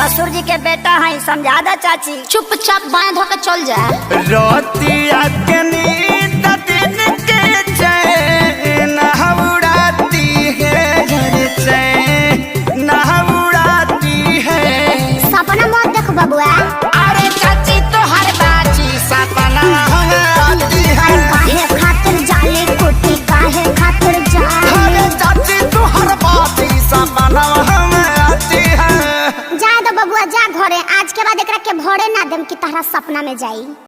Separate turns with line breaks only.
ससुर जी के बेटा है, समझा दे चाची।
चुपचाप बाएं धो के चल जा।
रोतिया के नींद दिन के चैन उड़ाती है, चैन उड़ाती है।
सपना मत देख बबुआ।
अरे चाची तो हर बाजी सपना आती है।
काहे खातिर जाले कोठी, काहे खातिर जाले।
अरे चाची तो हर बाजी सपना आती है।
जा दो बबुआ, जा घरे। आज के बाद एकरा के भरे ना देम कि तहरा सपना में जाई।